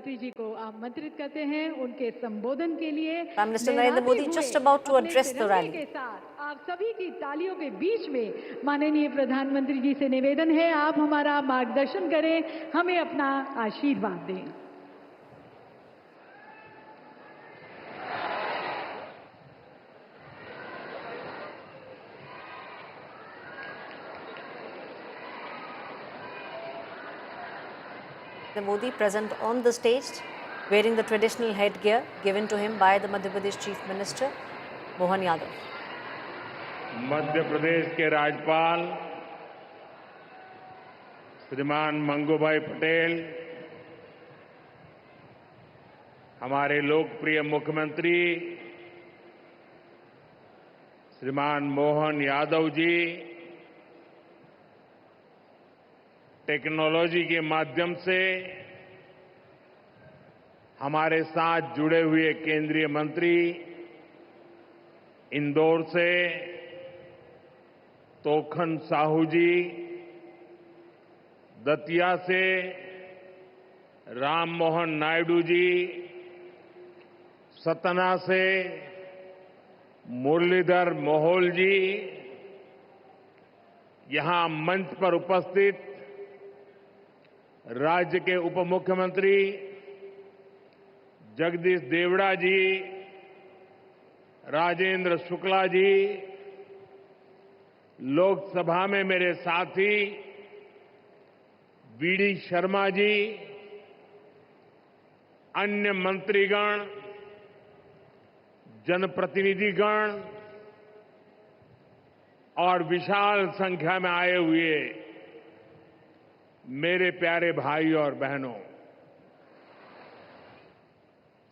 प्रधानमंत्री जी को आमंत्रित करते हैं उनके संबोधन के लिए। Prime Minister Narendra Modi just about to address the rally. के साथ आप सभी की तालियों के बीच में माननीय प्रधानमंत्री जी से निवेदन है, आप हमारा मार्गदर्शन करें, हमें अपना आशीर्वाद दें। The Modi present on the stage wearing the traditional headgear given to him by the Madhya Pradesh Chief Minister Mohan Yadav. Madhya Pradesh के राज्यपाल श्रीमान मंगूभाई पटेल, हमारे लोकप्रिय मुख्यमंत्री श्रीमान मोहन यादव जी, टेक्नोलॉजी के माध्यम से हमारे साथ जुड़े हुए केंद्रीय मंत्री, इंदौर से तोखन साहू जी, दतिया से राम मोहन नायडू जी, सतना से मुरलीधर मोहोल जी, यहां मंच पर उपस्थित राज्य के उप मुख्यमंत्री जगदीश देवड़ा जी, राजेंद्र शुक्ला जी, लोकसभा में मेरे साथी वीडी शर्मा जी, अन्य मंत्रीगण, जनप्रतिनिधिगण और विशाल संख्या में आए हुए मेरे प्यारे भाई और बहनों,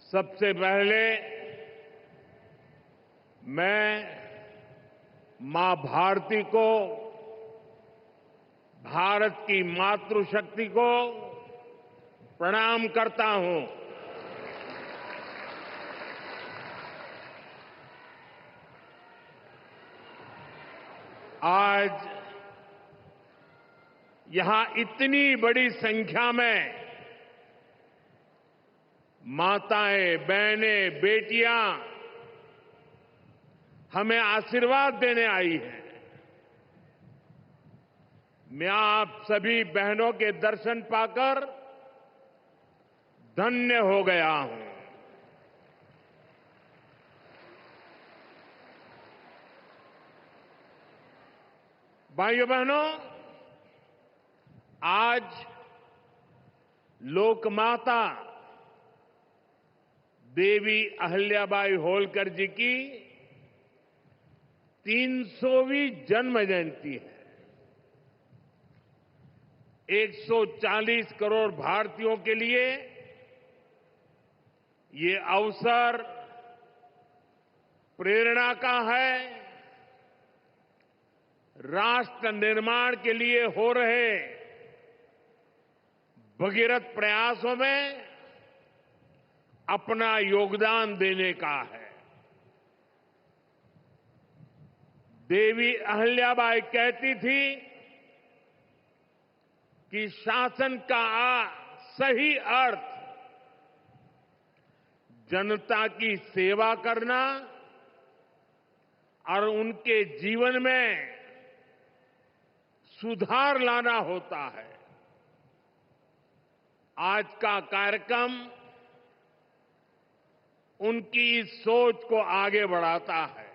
सबसे पहले मैं मां भारती को, भारत की मातृशक्ति को प्रणाम करता हूं। आज यहां इतनी बड़ी संख्या में माताएं, बहनें, बेटियां हमें आशीर्वाद देने आई हैं। मैं आप सभी बहनों के दर्शन पाकर धन्य हो गया हूं। भाइयों बहनों, आज लोकमाता देवी अहिल्याबाई होलकर जी की 300वीं जन्म जयंती है। 140 करोड़ भारतीयों के लिए ये अवसर प्रेरणा का है। राष्ट्र निर्माण के लिए हो रहे भगीरथ प्रयासों में अपना योगदान देने का है। देवी अहिल्याबाई कहती थी कि शासन का सही अर्थ जनता की सेवा करना और उनके जीवन में सुधार लाना होता है। आज का कार्यक्रम उनकी इस सोच को आगे बढ़ाता है।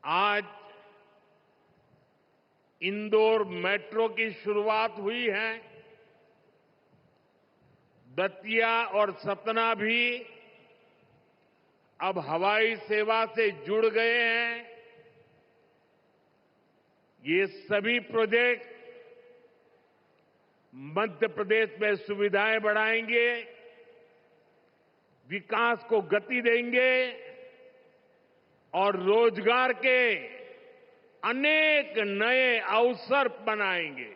आज इंदौर मेट्रो की शुरुआत हुई है। दतिया और सतना भी अब हवाई सेवा से जुड़ गए हैं। ये सभी प्रोजेक्ट मध्य प्रदेश में सुविधाएं बढ़ाएंगे, विकास को गति देंगे और रोजगार के अनेक नए अवसर बनाएंगे।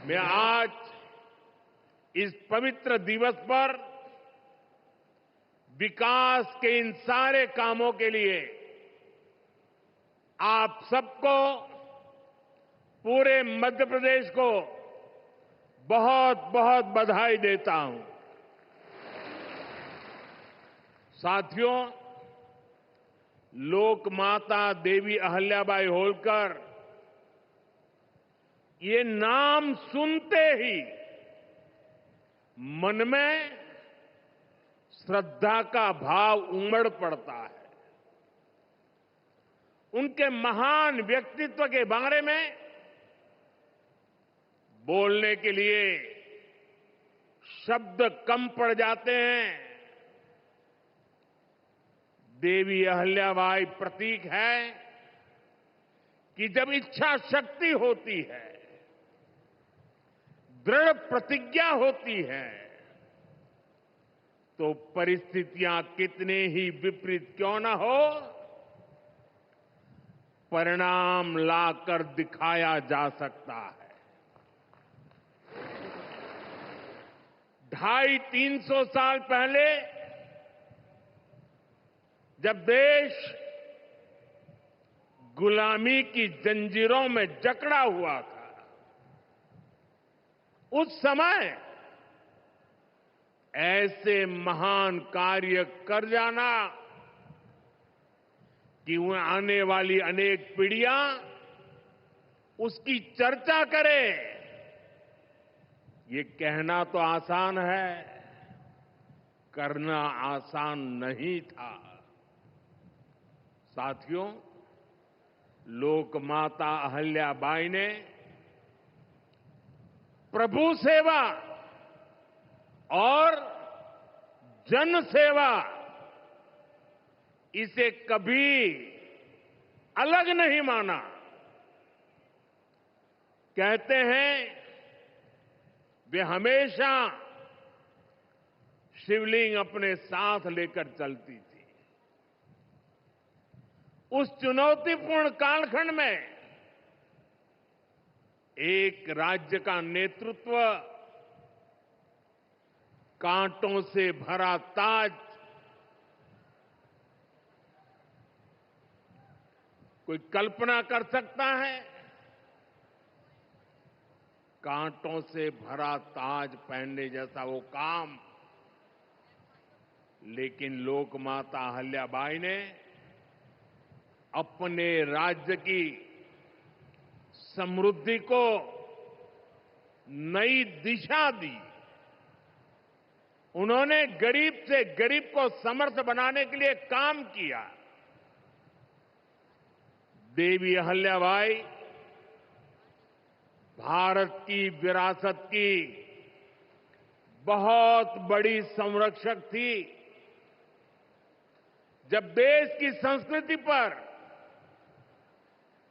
मैं आज इस पवित्र दिवस पर विकास के इन सारे कामों के लिए आप सबको, पूरे मध्य प्रदेश को बहुत बहुत बधाई देता हूं। साथियों, लोक माता देवी अहल्याबाई होलकर, ये नाम सुनते ही मन में श्रद्धा का भाव उमड़ पड़ता है। उनके महान व्यक्तित्व के बारे में बोलने के लिए शब्द कम पड़ जाते हैं। देवी अहल्याबाई प्रतीक है कि जब इच्छा शक्ति होती है, दृढ़ प्रतिज्ञा होती है, तो परिस्थितियां कितने ही विपरीत क्यों न हो, परिणाम लाकर दिखाया जा सकता है। 250-300 साल पहले जब देश गुलामी की जंजीरों में जकड़ा हुआ था, उस समय ऐसे महान कार्य कर जाना कि वह आने वाली अनेक पीढ़ियां उसकी चर्चा करें, ये कहना तो आसान है, करना आसान नहीं था। साथियों, लोक माता अहल्याबाई ने प्रभु सेवा और जन सेवा, इसे कभी अलग नहीं माना। कहते हैं वे हमेशा शिवलिंग अपने साथ लेकर चलती थी। उस चुनौतीपूर्ण कालखंड में एक राज्य का नेतृत्व कांटों से भरा ताज, कोई कल्पना कर सकता है? कांटों से भरा ताज पहनने जैसा वो काम, लेकिन लोक माता अहल्याबाई ने अपने राज्य की समृद्धि को नई दिशा दी। उन्होंने गरीब से गरीब को समर्थ बनाने के लिए काम किया। देवी अहल्याबाई भारत की विरासत की बहुत बड़ी संरक्षक थी। जब देश की संस्कृति पर,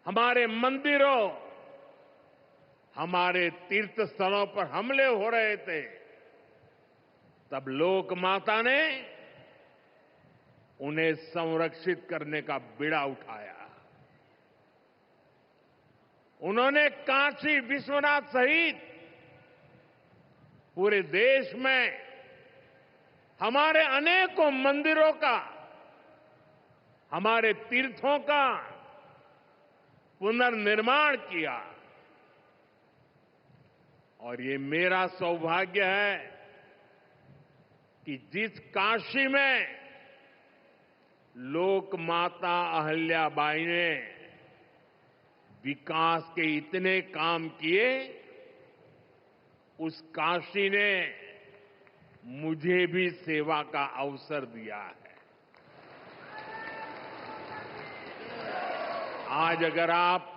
हमारे मंदिरों, हमारे तीर्थ स्थलों पर हमले हो रहे थे, तब लोक माता ने उन्हें संरक्षित करने का बीड़ा उठाया। उन्होंने काशी विश्वनाथ सहित पूरे देश में हमारे अनेकों मंदिरों का, हमारे तीर्थों का पुनर्निर्माण किया। और ये मेरा सौभाग्य है कि जिस काशी में लोक माता अहल्याबाई ने विकास के इतने काम किए, उस काशी ने मुझे भी सेवा का अवसर दिया है। आज अगर आप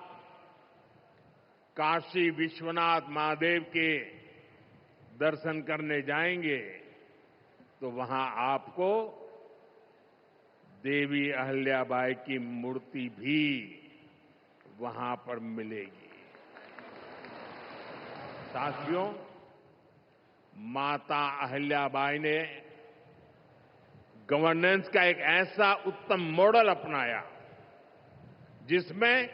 काशी विश्वनाथ महादेव के दर्शन करने जाएंगे तो वहां आपको देवी अहल्याबाई की मूर्ति भी वहां पर मिलेगी। साथियों, माता अहल्याबाई ने गवर्नेंस का एक ऐसा उत्तम मॉडल अपनाया जिसमें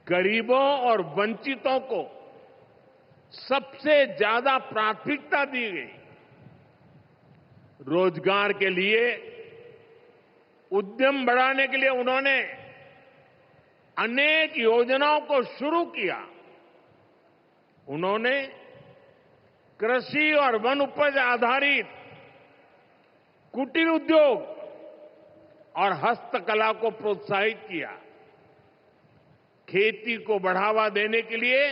गरीबों और वंचितों को सबसे ज्यादा प्राथमिकता दी गई। रोजगार के लिए, उद्यम बढ़ाने के लिए उन्होंने अनेक योजनाओं को शुरू किया। उन्होंने कृषि और वन उपज आधारित कुटीर उद्योग और हस्तकला को प्रोत्साहित किया। खेती को बढ़ावा देने के लिए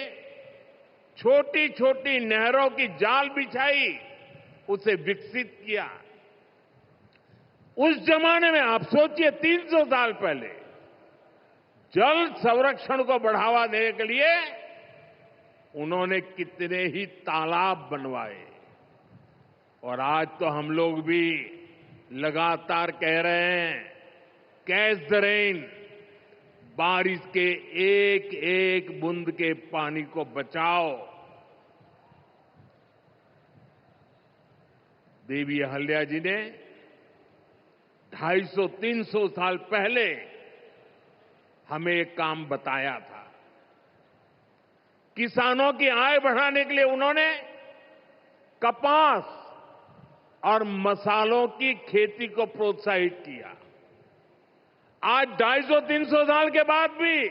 छोटी छोटी नहरों की जाल बिछाई, उसे विकसित किया। उस जमाने में आप सोचिए 300 साल पहले जल संरक्षण को बढ़ावा देने के लिए उन्होंने कितने ही तालाब बनवाए। और आज तो हम लोग भी लगातार कह रहे हैं, कैच द रेन, बारिश के एक एक बूंद के पानी को बचाओ। देवी अहल्या जी ने 250-300 साल पहले हमें एक काम बताया था। किसानों की आय बढ़ाने के लिए उन्होंने कपास और मसालों की खेती को प्रोत्साहित किया। आज 250-300 साल के बाद भी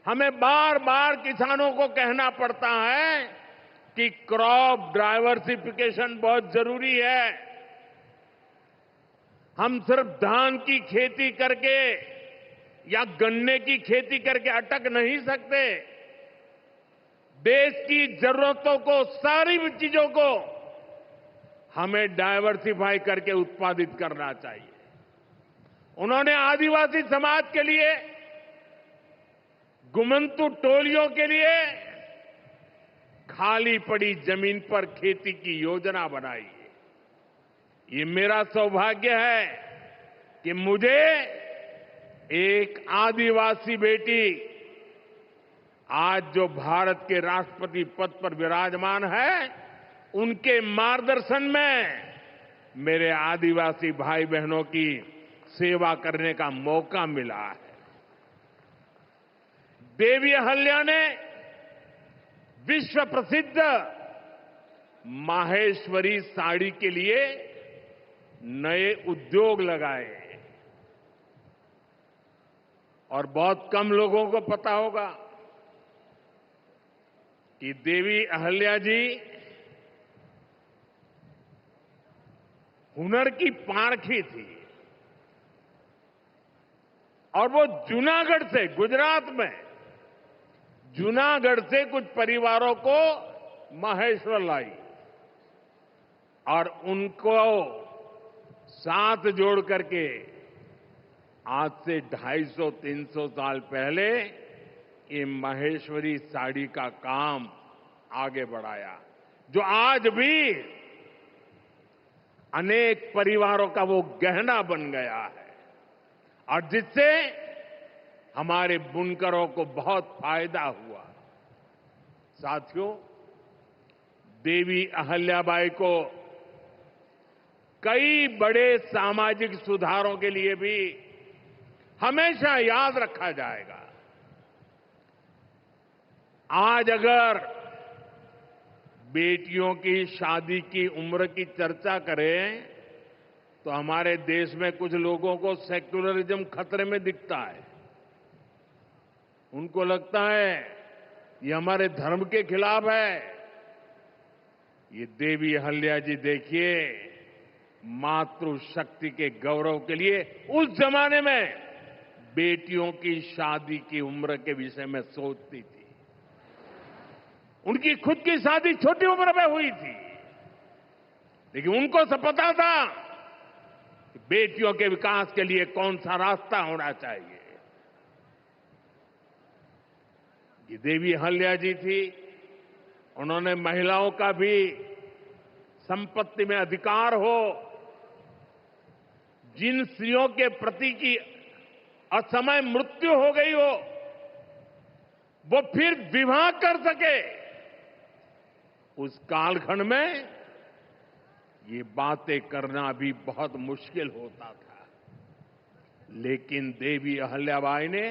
हमें बार बार किसानों को कहना पड़ता है कि क्रॉप डाइवर्सिफिकेशन बहुत जरूरी है। हम सिर्फ धान की खेती करके या गन्ने की खेती करके अटक नहीं सकते। देश की जरूरतों को, सारी चीजों को हमें डाइवर्सिफाई करके उत्पादित करना चाहिए। उन्होंने आदिवासी समाज के लिए, गुमंतु टोलियों के लिए खाली पड़ी जमीन पर खेती की योजना बनाई। ये मेरा सौभाग्य है कि मुझे एक आदिवासी बेटी आज जो भारत के राष्ट्रपति पद पर विराजमान है, उनके मार्गदर्शन में मेरे आदिवासी भाई बहनों की सेवा करने का मौका मिला है। देवी अहल्या ने विश्व प्रसिद्ध माहेश्वरी साड़ी के लिए नए उद्योग लगाए। और बहुत कम लोगों को पता होगा कि देवी अहल्या जी हुनर की पारखी थी। और वो जूनागढ़ से, गुजरात में जूनागढ़ से कुछ परिवारों को माहेश्वर लाई और उनको साथ जोड़ करके आज से 250-300 साल पहले ये माहेश्वरी साड़ी का काम आगे बढ़ाया, जो आज भी अनेक परिवारों का वो गहना बन गया है और जिससे हमारे बुनकरों को बहुत फायदा हुआ। साथियों, देवी अहल्याबाई को कई बड़े सामाजिक सुधारों के लिए भी हमेशा याद रखा जाएगा। आज अगर बेटियों की शादी की उम्र की चर्चा करें तो हमारे देश में कुछ लोगों को सेक्युलरिज्म खतरे में दिखता है। उनको लगता है ये हमारे धर्म के खिलाफ है। ये देवी अहल्या जी देखिए, मातृशक्ति के गौरव के लिए उस जमाने में बेटियों की शादी की उम्र के विषय में सोचती थी। उनकी खुद की शादी छोटी उम्र में हुई थी, लेकिन उनको सब पता था कि बेटियों के विकास के लिए कौन सा रास्ता होना चाहिए। ये देवी अहल्या जी थी। उन्होंने महिलाओं का भी संपत्ति में अधिकार हो, जिन स्त्रियों के प्रति की असमय मृत्यु हो गई हो वो फिर विवाह कर सके। उस कालखंड में ये बातें करना भी बहुत मुश्किल होता था, लेकिन देवी अहल्याबाई ने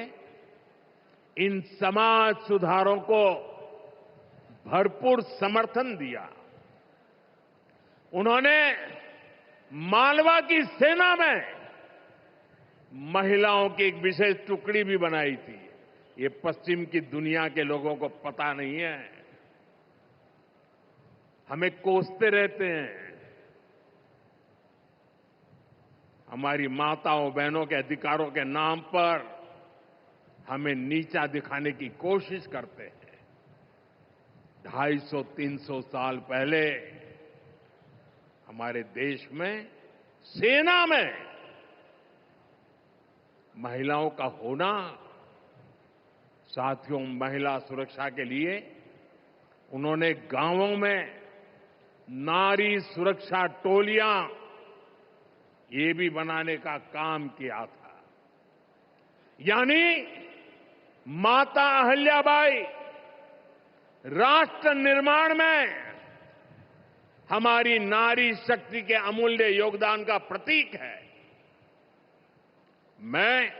इन समाज सुधारों को भरपूर समर्थन दिया। उन्होंने मालवा की सेना में महिलाओं की एक विशेष टुकड़ी भी बनाई थी। ये पश्चिम की दुनिया के लोगों को पता नहीं है। हमें कोसते रहते हैं, हमारी माताओं बहनों के अधिकारों के नाम पर हमें नीचा दिखाने की कोशिश करते हैं। 250-300 साल पहले हमारे देश में सेना में महिलाओं का होना, साथियों, महिला सुरक्षा के लिए उन्होंने गांवों में नारी सुरक्षा टोलियां ये भी बनाने का काम किया था। यानी माता अहिल्याबाई राष्ट्र निर्माण में हमारी नारी शक्ति के अमूल्य योगदान का प्रतीक है। मैं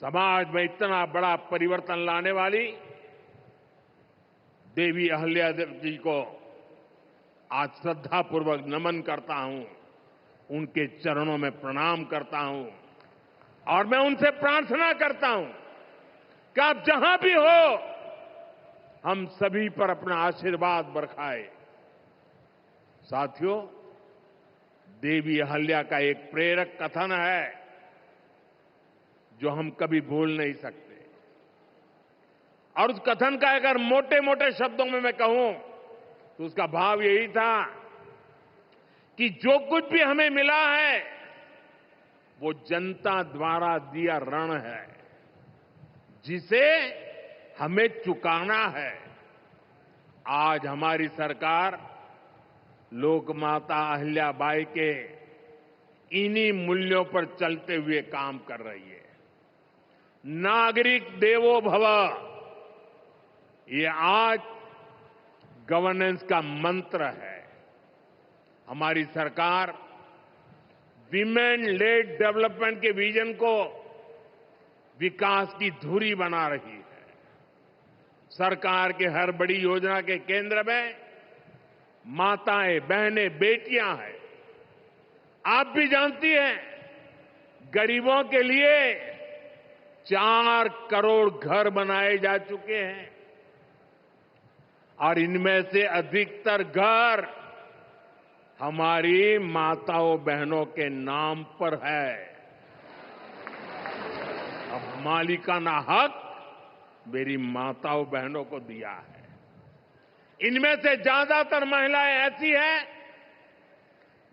समाज में इतना बड़ा परिवर्तन लाने वाली देवी अहिल्यादेवी जी को आज श्रद्धापूर्वक नमन करता हूं, उनके चरणों में प्रणाम करता हूं और मैं उनसे प्रार्थना करता हूं कि आप जहां भी हो, हम सभी पर अपना आशीर्वाद बरसाए। साथियों, देवी अहिल्या का एक प्रेरक कथन है जो हम कभी भूल नहीं सकते, और उस कथन का अगर मोटे मोटे शब्दों में मैं कहूं तो उसका भाव यही था कि जो कुछ भी हमें मिला है वो जनता द्वारा दिया ऋण है, जिसे हमें चुकाना है। आज हमारी सरकार लोकमाता अहिल्याबाई के इन्हीं मूल्यों पर चलते हुए काम कर रही है। नागरिक देवो भव, ये आज गवर्नेंस का मंत्र है। हमारी सरकार विमेन लेड डेवलपमेंट के विजन को विकास की धुरी बना रही है। सरकार के हर बड़ी योजना के केंद्र में माताएं, बहनें, बेटियां हैं। आप भी जानती हैं, गरीबों के लिए 4 करोड़ घर बनाए जा चुके हैं और इनमें से अधिकतर घर हमारी माताओं बहनों के नाम पर है। अब मालिकाना हक मेरी माताओं बहनों को दिया है। इनमें से ज्यादातर महिलाएं ऐसी हैं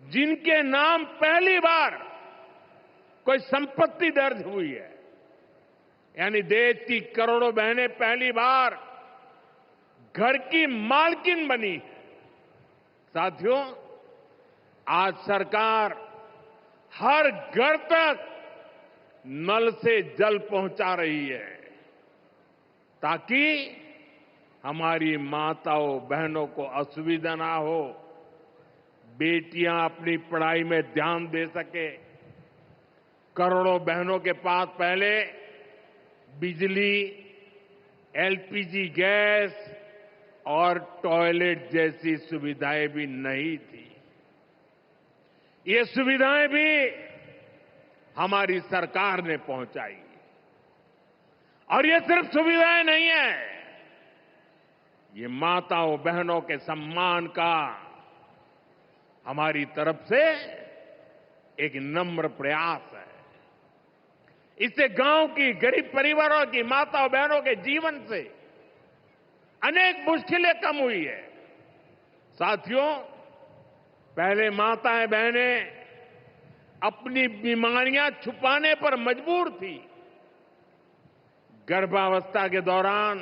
जिनके नाम पहली बार कोई संपत्ति दर्ज हुई है, यानी देश की करोड़ों बहनें पहली बार घर की मालकिन बनी है। साथियों, आज सरकार हर घर तक नल से जल पहुंचा रही है ताकि हमारी माताओं बहनों को असुविधा ना हो, बेटियां अपनी पढ़ाई में ध्यान दे सके। करोड़ों बहनों के पास पहले बिजली, एलपीजी गैस और टॉयलेट जैसी सुविधाएं भी नहीं थी। ये सुविधाएं भी हमारी सरकार ने पहुंचाई। और ये सिर्फ सुविधाएं नहीं है, ये माताओं बहनों के सम्मान का हमारी तरफ से एक नम्र प्रयास है। इससे गांव की गरीब परिवारों की माताओं बहनों के जीवन से अनेक मुश्किलें कम हुई है। साथियों, पहले माताएं बहनें अपनी बीमारियां छुपाने पर मजबूर थी। गर्भावस्था के दौरान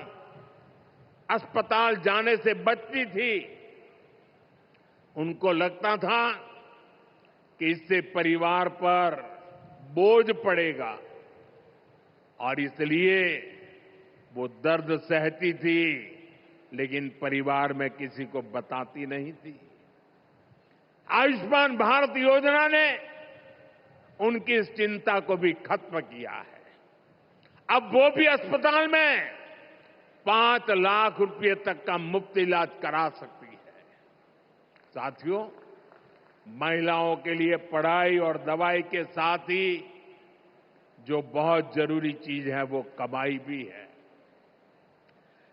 अस्पताल जाने से बचती थी। उनको लगता था कि इससे परिवार पर बोझ पड़ेगा और इसलिए वो दर्द सहती थी, लेकिन परिवार में किसी को बताती नहीं थी। आयुष्मान भारत योजना ने उनकी इस चिंता को भी खत्म किया है। अब वो भी अस्पताल में 5 लाख रुपए तक का मुफ्त इलाज करा सकती है। साथियों, महिलाओं के लिए पढ़ाई और दवाई के साथ ही जो बहुत जरूरी चीज है वो कमाई भी है।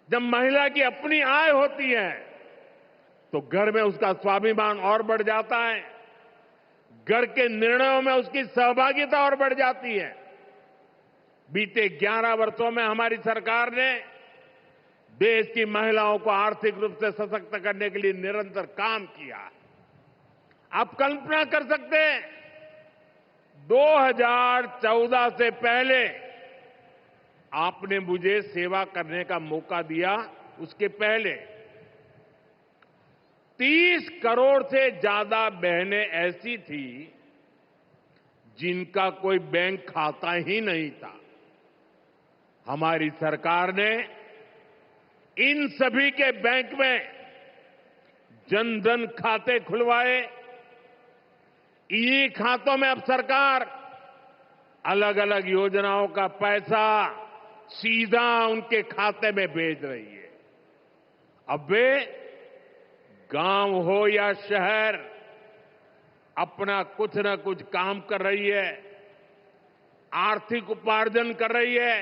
जब महिला की अपनी आय होती है तो घर में उसका स्वाभिमान और बढ़ जाता है, घर के निर्णयों में उसकी सहभागिता और बढ़ जाती है। बीते 11 वर्षों में हमारी सरकार ने देश की महिलाओं को आर्थिक रूप से सशक्त करने के लिए निरंतर काम किया है। आप कल्पना कर सकते हैं, 2014 से पहले आपने मुझे सेवा करने का मौका दिया, उसके पहले 30 करोड़ से ज्यादा बहनें ऐसी थी जिनका कोई बैंक खाता ही नहीं था। हमारी सरकार ने इन सभी के बैंक में जनधन खाते खुलवाए। ई खातों में अब सरकार अलग अलग योजनाओं का पैसा सीधा उनके खाते में भेज रही है। अब वे गांव हो या शहर, अपना कुछ न कुछ काम कर रही है, आर्थिक उपार्जन कर रही है,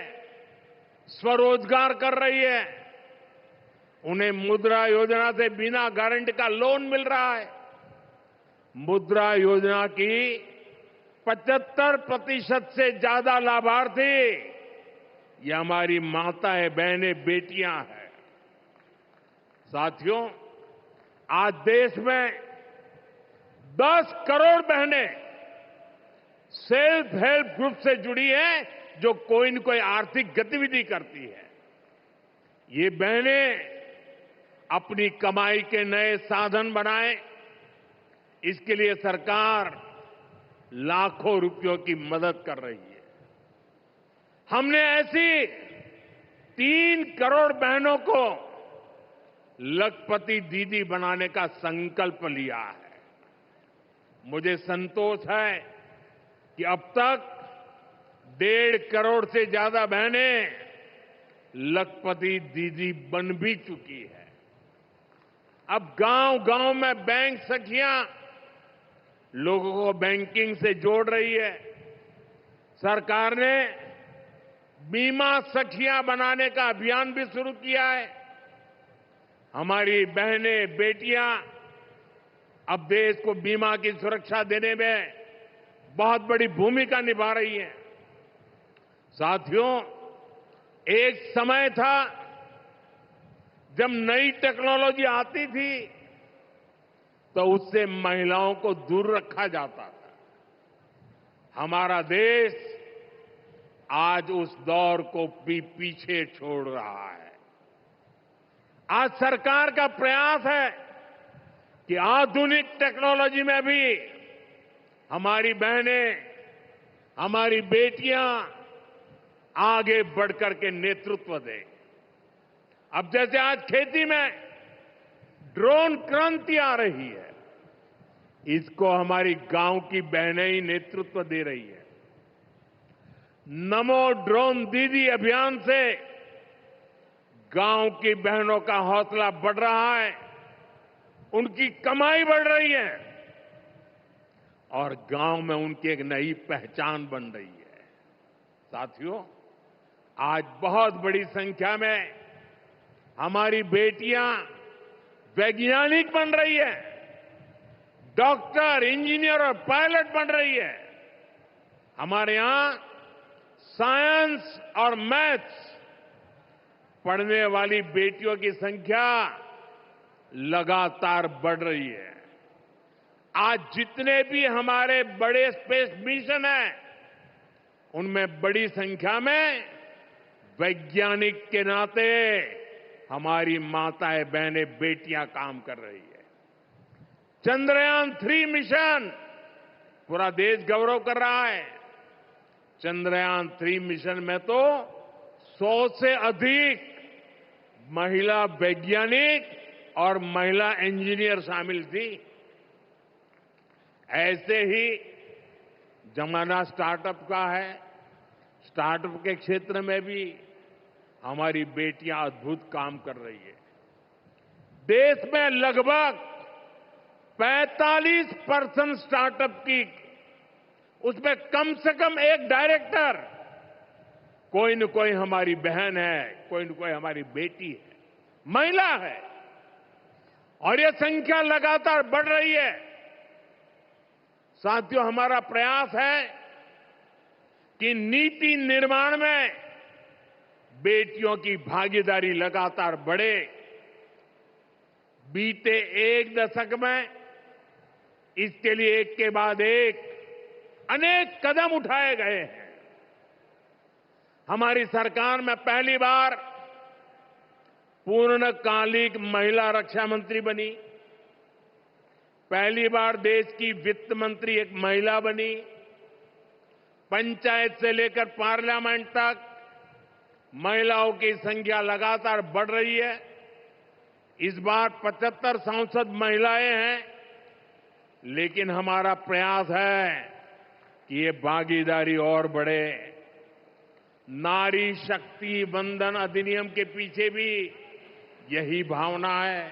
स्वरोजगार कर रही है। उन्हें मुद्रा योजना से बिना गारंटी का लोन मिल रहा है। मुद्रा योजना की 75% से ज्यादा लाभार्थी ये हमारी माताएं, बहनें, बेटियां हैं। साथियों, आज देश में 10 करोड़ बहनें सेल्फ हेल्प ग्रुप से जुड़ी हैं, जो कोई न कोई आर्थिक गतिविधि करती है। ये बहनें अपनी कमाई के नए साधन बनाएं, इसके लिए सरकार लाखों रुपयों की मदद कर रही है। हमने ऐसी 3 करोड़ बहनों को लखपति दीदी बनाने का संकल्प लिया है। मुझे संतोष है कि अब तक 1.5 करोड़ से ज्यादा बहनें लखपति दीदी बन भी चुकी है। अब गांव-गांव में बैंक सखियां लोगों को बैंकिंग से जोड़ रही है। सरकार ने बीमा सखियां बनाने का अभियान भी शुरू किया है। हमारी बहनें, बेटियां अब देश को बीमा की सुरक्षा देने में बहुत बड़ी भूमिका निभा रही हैं। साथियों, एक समय था जब नई टेक्नोलॉजी आती थी तो उससे महिलाओं को दूर रखा जाता था। हमारा देश आज उस दौर को भी पीछे छोड़ रहा है। आज सरकार का प्रयास है कि आधुनिक टेक्नोलॉजी में भी हमारी बहनें, हमारी बेटियां आगे बढ़कर के नेतृत्व दें। अब जैसे आज खेती में ड्रोन क्रांति आ रही है, इसको हमारी गांव की बहनें ही नेतृत्व दे रही है। नमो ड्रोन दीदी अभियान से गांव की बहनों का हौसला बढ़ रहा है, उनकी कमाई बढ़ रही है और गांव में उनकी एक नई पहचान बन रही है। साथियों, आज बहुत बड़ी संख्या में हमारी बेटियां वैज्ञानिक बन रही है, डॉक्टर, इंजीनियर और पायलट बन रही है। हमारे यहां साइंस और मैथ्स पढ़ने वाली बेटियों की संख्या लगातार बढ़ रही है। आज जितने भी हमारे बड़े स्पेस मिशन हैं, उनमें बड़ी संख्या में वैज्ञानिक के नाते हमारी माताएं, बहनें, बेटियां काम कर रही है। चंद्रयान 3 मिशन पूरा देश गौरव कर रहा है। चंद्रयान 3 मिशन में तो 100 से अधिक महिला वैज्ञानिक और महिला इंजीनियर शामिल थी। ऐसे ही जमाना स्टार्टअप का है। स्टार्टअप के क्षेत्र में भी हमारी बेटियां अद्भुत काम कर रही है। देश में लगभग 45% स्टार्टअप की, उसमें कम से कम एक डायरेक्टर कोई न कोई हमारी बहन है, कोई न कोई हमारी बेटी है, महिला है। और यह संख्या लगातार बढ़ रही है। साथियों, हमारा प्रयास है कि नीति निर्माण में बेटियों की भागीदारी लगातार बढ़े। बीते एक दशक में इसके लिए एक के बाद एक अनेक कदम उठाए गए हैं। हमारी सरकार में पहली बार पूर्णकालिक महिला रक्षा मंत्री बनी। पहली बार देश की वित्त मंत्री एक महिला बनी। पंचायत से लेकर पार्लियामेंट तक महिलाओं की संख्या लगातार बढ़ रही है। इस बार 75 सांसद महिलाएं हैं, लेकिन हमारा प्रयास है कि ये भागीदारी और बढ़े। नारी शक्ति वंदन अधिनियम के पीछे भी यही भावना है।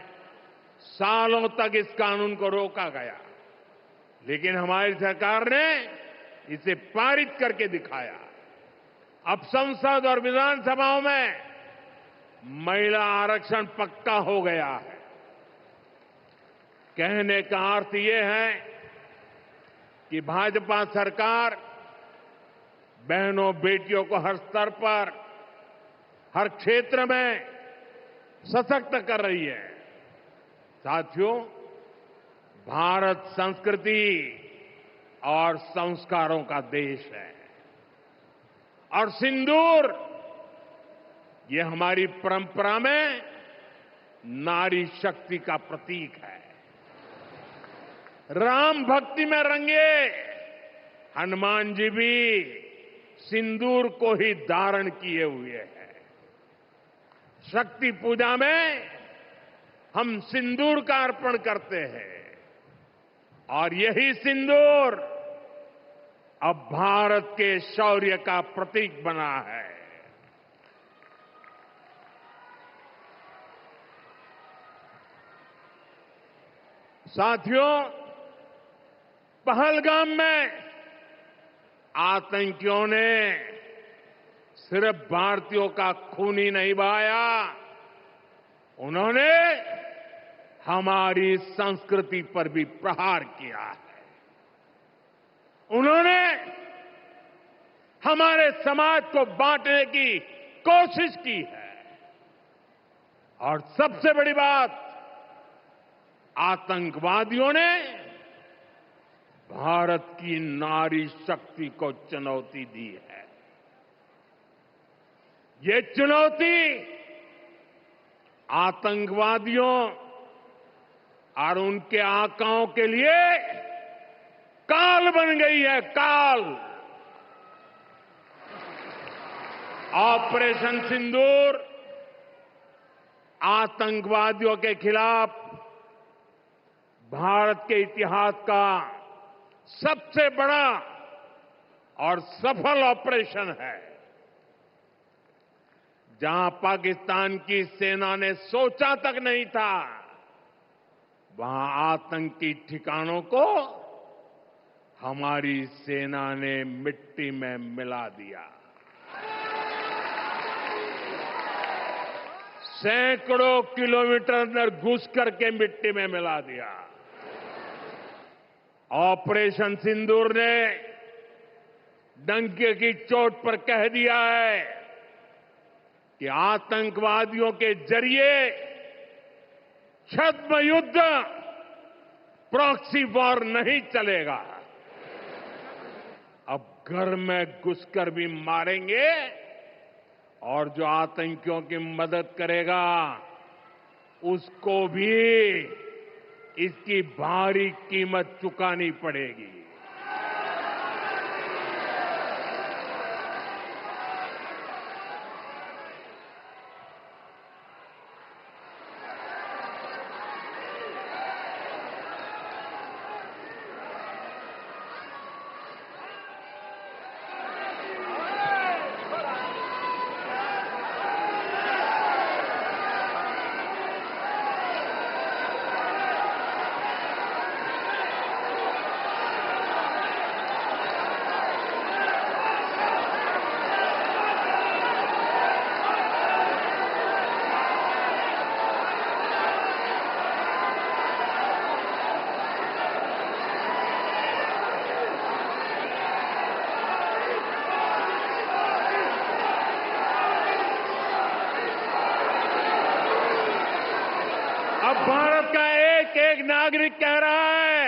सालों तक इस कानून को रोका गया, लेकिन हमारी सरकार ने इसे पारित करके दिखाया। अब संसद और विधानसभाओं में महिला आरक्षण पक्का हो गया है। कहने का अर्थ ये है कि भाजपा सरकार बहनों बेटियों को हर स्तर पर, हर क्षेत्र में सशक्त कर रही है। साथियों, भारत संस्कृति और संस्कारों का देश है और सिंदूर ये हमारी परंपरा में नारी शक्ति का प्रतीक है। राम भक्ति में रंगे हनुमान जी भी सिंदूर को ही धारण किए हुए हैं। शक्ति पूजा में हम सिंदूर का अर्पण करते हैं और यही सिंदूर अब भारत के शौर्य का प्रतीक बना है। साथियों, पहलगाम में आतंकियों ने सिर्फ भारतीयों का खून ही नहीं बहाया, उन्होंने हमारी संस्कृति पर भी प्रहार किया है। उन्होंने हमारे समाज को बांटने की कोशिश की है और सबसे बड़ी बात, आतंकवादियों ने भारत की नारी शक्ति को चुनौती दी है। ये चुनौती आतंकवादियों और उनके आकाओं के लिए काल बन गई है, काल। ऑपरेशन सिंदूर आतंकवादियों के खिलाफ भारत के इतिहास का सबसे बड़ा और सफल ऑपरेशन है। जहां पाकिस्तान की सेना ने सोचा तक नहीं था, वहां आतंकी ठिकानों को हमारी सेना ने मिट्टी में मिला दिया। सैकड़ों किलोमीटर अंदर घुस करके मिट्टी में मिला दिया। ऑपरेशन सिंदूर ने डंके की चोट पर कह दिया है कि आतंकवादियों के जरिए छद्म युद्ध, प्रॉक्सी वॉर नहीं चलेगा। अब घर में घुसकर भी मारेंगे और जो आतंकियों की मदद करेगा उसको भी इसकी भारी कीमत चुकानी पड़ेगी। अब भारत का एक एक नागरिक कह रहा है,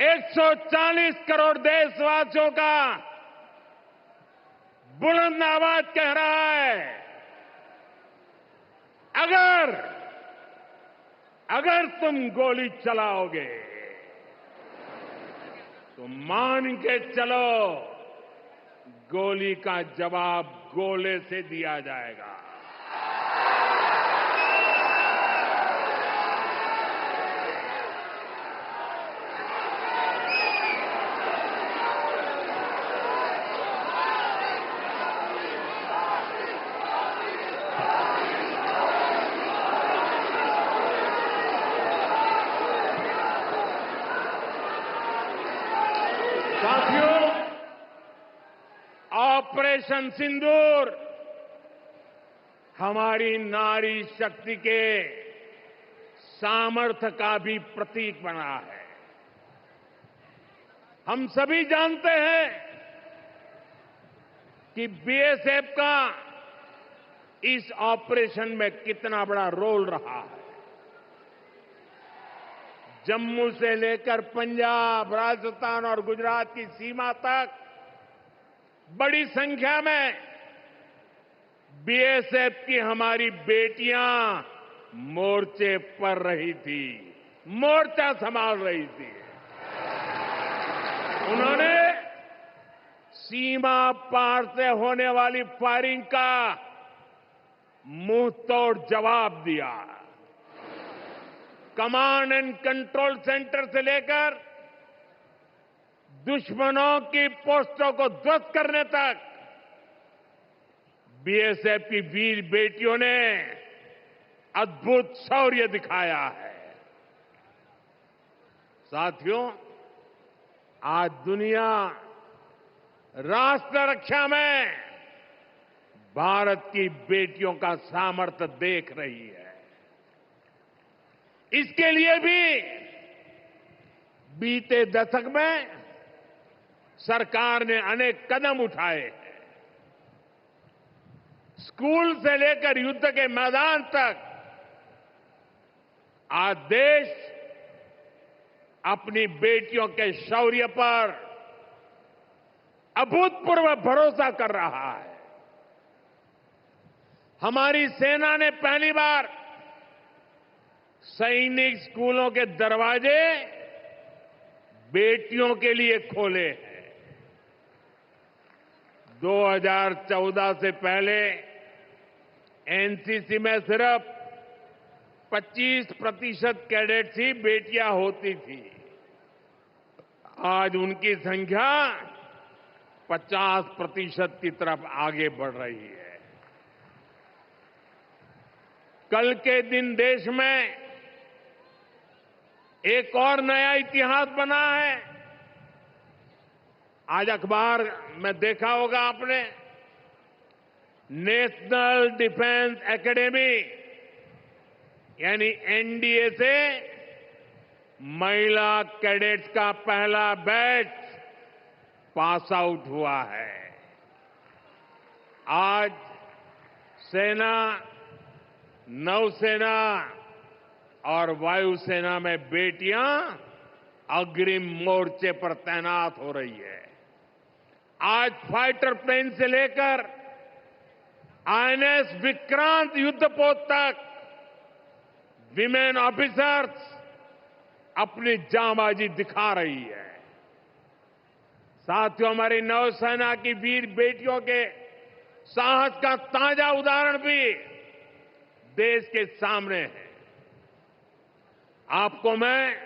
140 करोड़ देशवासियों का बुलंद आवाज कह रहा है, अगर तुम गोली चलाओगे तो मान के चलो, गोली का जवाब गोले से दिया जाएगा। साथियों, ऑपरेशन सिंदूर हमारी नारी शक्ति के सामर्थ्य का भी प्रतीक बना है। हम सभी जानते हैं कि बीएसएफ का इस ऑपरेशन में कितना बड़ा रोल रहा है। जम्मू से लेकर पंजाब, राजस्थान और गुजरात की सीमा तक बड़ी संख्या में बीएसएफ की हमारी बेटियां मोर्चे पर रही थी, मोर्चा संभाल रही थी। उन्होंने सीमा पार से होने वाली फायरिंग का मुंह तोड़ जवाब दिया। कमांड एंड कंट्रोल सेंटर से लेकर दुश्मनों की पोस्टों को ध्वस्त करने तक बीएसएफ की वीर बेटियों ने अद्भुत शौर्य दिखाया है। साथियों, आज दुनिया राष्ट्र रक्षा में भारत की बेटियों का सामर्थ्य देख रही है। इसके लिए भी बीते दशक में सरकार ने अनेक कदम उठाए हैं। स्कूल से लेकर युद्ध के मैदान तक आज देश अपनी बेटियों के शौर्य पर अभूतपूर्व भरोसा कर रहा है। हमारी सेना ने पहली बार सैनिक स्कूलों के दरवाजे बेटियों के लिए खोले हैं। 2014 से पहले एनसीसी में सिर्फ 25% कैडेट्स ही बेटियां होती थी। आज उनकी संख्या 50% की तरफ आगे बढ़ रही है। कल के दिन देश में एक और नया इतिहास बना है। आज अखबार में देखा होगा आपने, नेशनल डिफेंस एकेडमी यानी एनडीए से महिला कैडेट्स का पहला बैच पास आउट हुआ है। आज सेना, नौसेना और वायुसेना में बेटियां अग्रिम मोर्चे पर तैनात हो रही है। आज फाइटर प्लेन से लेकर आईएनएस विक्रांत युद्धपोत तक विमेन ऑफिसर्स अपनी जांबाजी दिखा रही है। साथियों, हमारी नौसेना की वीर बेटियों के साहस का ताजा उदाहरण भी देश के सामने है। आपको मैं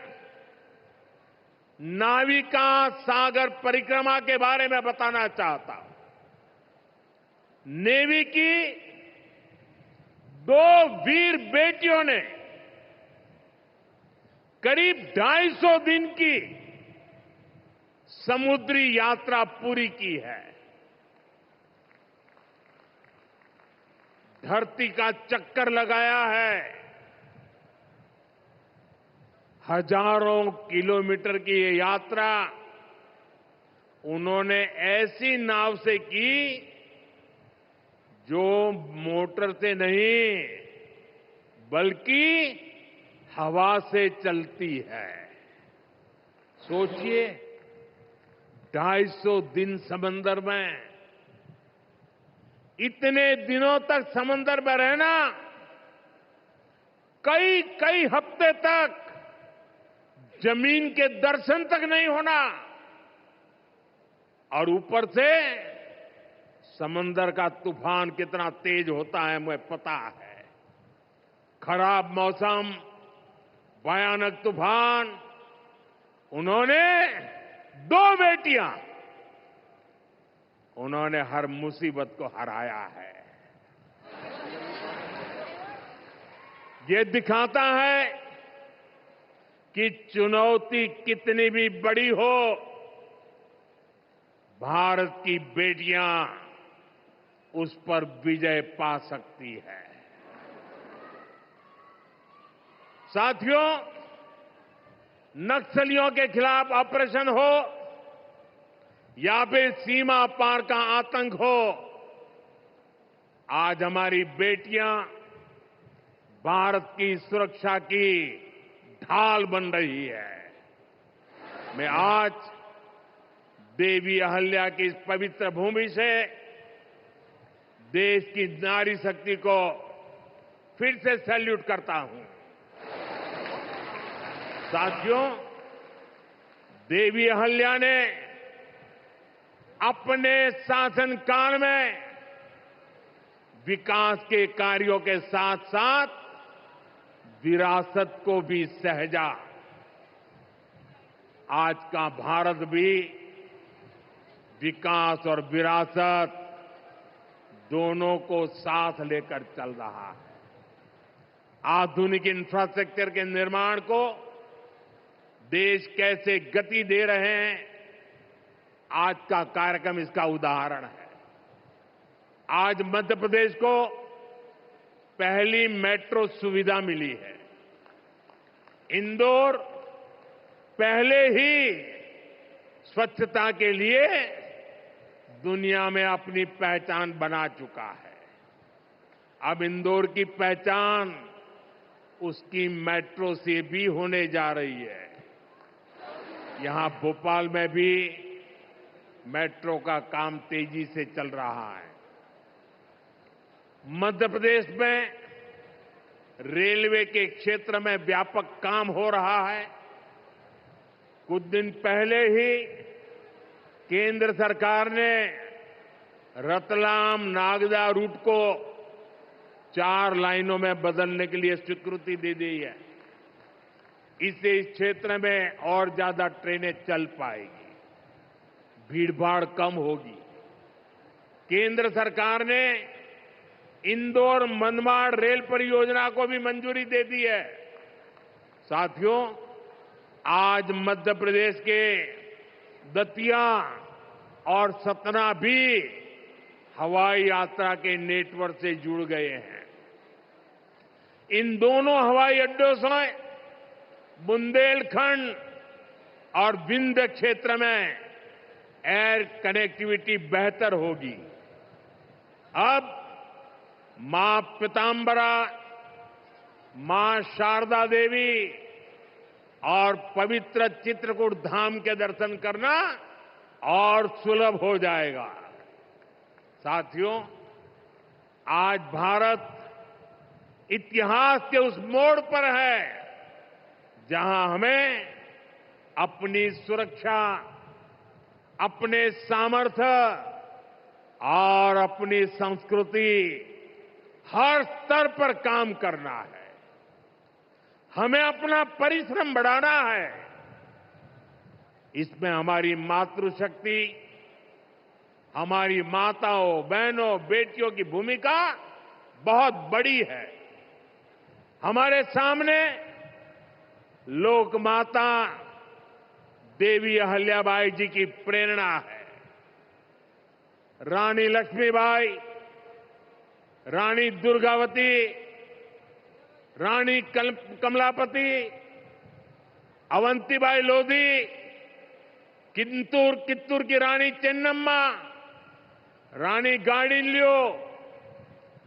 नाविका सागर परिक्रमा के बारे में बताना चाहता हूं। नेवी की 2 वीर बेटियों ने करीब 250 दिन की समुद्री यात्रा पूरी की है। धरती का चक्कर लगाया है। हजारों किलोमीटर की ये यात्रा उन्होंने ऐसी नाव से की जो मोटर से नहीं बल्कि हवा से चलती है। सोचिए, 250 दिन समंदर में, इतने दिनों तक समंदर में रहना, कई कई हफ्ते तक जमीन के दर्शन तक नहीं होना, और ऊपर से समंदर का तूफान कितना तेज होता है मुझे पता है। खराब मौसम, भयानक तूफान, उन्होंने 2 बेटियां, उन्होंने हर मुसीबत को हराया है। ये दिखाता है कि चुनौती कितनी भी बड़ी हो, भारत की बेटियां उस पर विजय पा सकती है। साथियों, नक्सलियों के खिलाफ ऑपरेशन हो या फिर सीमा पार का आतंक हो, आज हमारी बेटियां भारत की सुरक्षा की ढाल बन रही है। मैं आज देवी अहल्या की इस पवित्र भूमि से देश की नारी शक्ति को फिर से सैल्यूट करता हूं। साथियों, देवी अहल्या ने अपने शासनकाल में विकास के कार्यों के साथ साथ विरासत को भी सहेजा। आज का भारत भी विकास और विरासत दोनों को साथ लेकर चल रहा है। आधुनिक इंफ्रास्ट्रक्चर के निर्माण को देश कैसे गति दे रहे हैं, आज का कार्यक्रम इसका उदाहरण है। आज मध्य प्रदेश को पहली मेट्रो सुविधा मिली है। इंदौर पहले ही स्वच्छता के लिए दुनिया में अपनी पहचान बना चुका है। अब इंदौर की पहचान उसकी मेट्रो से भी होने जा रही है। यहां भोपाल में भी मेट्रो का काम तेजी से चल रहा है। मध्य प्रदेश में रेलवे के क्षेत्र में व्यापक काम हो रहा है। कुछ दिन पहले ही केंद्र सरकार ने रतलाम नागदा रूट को 4 लाइनों में बदलने के लिए स्वीकृति दे दी है। इससे इस क्षेत्र में और ज्यादा ट्रेनें चल पाएगी, भीड़भाड़ कम होगी। केंद्र सरकार ने इंदौर मनमाड़ रेल परियोजना को भी मंजूरी दे दी है। साथियों, आज मध्य प्रदेश के दतिया और सतना भी हवाई यात्रा के नेटवर्क से जुड़ गए हैं। इन दोनों हवाई अड्डों से बुंदेलखंड और विंध्य क्षेत्र में एयर कनेक्टिविटी बेहतर होगी। अब मां पीतांबरा, मां शारदा देवी और पवित्र चित्रकूट धाम के दर्शन करना और सुलभ हो जाएगा। साथियों, आज भारत इतिहास के उस मोड़ पर है जहां हमें अपनी सुरक्षा, अपने सामर्थ्य और अपनी संस्कृति हर स्तर पर काम करना है। हमें अपना परिश्रम बढ़ाना है। इसमें हमारी मातृशक्ति, हमारी माताओं, बहनों, बेटियों की भूमिका बहुत बड़ी है। हमारे सामने लोकमाता देवी अहल्याबाई जी की प्रेरणा है। रानी लक्ष्मीबाई, रानी दुर्गावती, रानी कमलापति, अवंतीबाई लोधी, कित्तूर की रानी चेन्नम्मा, रानी गाडिल्यो,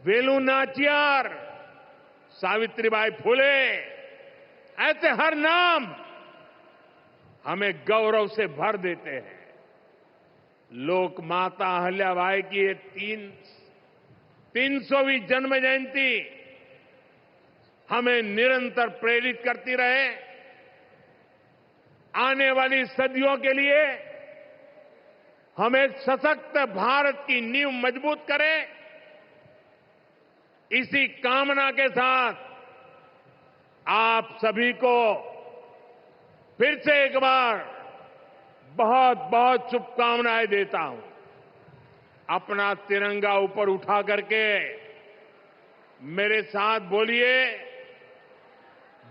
वेलु नाचियार, सावित्रीबाई फुले, ऐसे हर नाम हमें गौरव से भर देते हैं। लोक माता अहल्याबाई की ये 300वीं जन्म जयंती हमें निरंतर प्रेरित करती रहे। आने वाली सदियों के लिए हमें सशक्त भारत की नींव मजबूत करे। इसी कामना के साथ आप सभी को फिर से एक बार बहुत बहुत शुभकामनाएं देता हूं। अपना तिरंगा ऊपर उठा करके मेरे साथ बोलिए,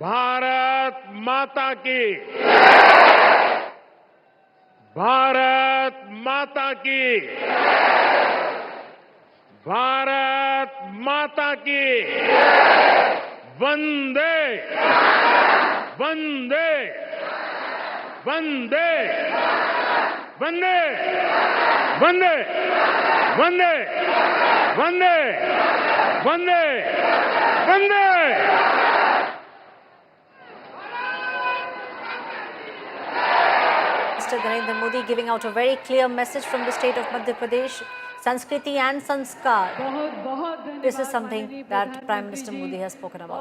भारत माता की, भारत माता की, भारत माता की, वंदे वंदे वंदे वंदे वंदे वंदे वंदे वंदे वंदे। Mr. Narendra Modi giving out a very clear message from the state of Madhya Pradesh, Sanskriti and Sanskar. बहुत बहुत धन्यवाद This is something माननीय that Prime प्रधानमंत्री Minister ji. Modi has spoken about.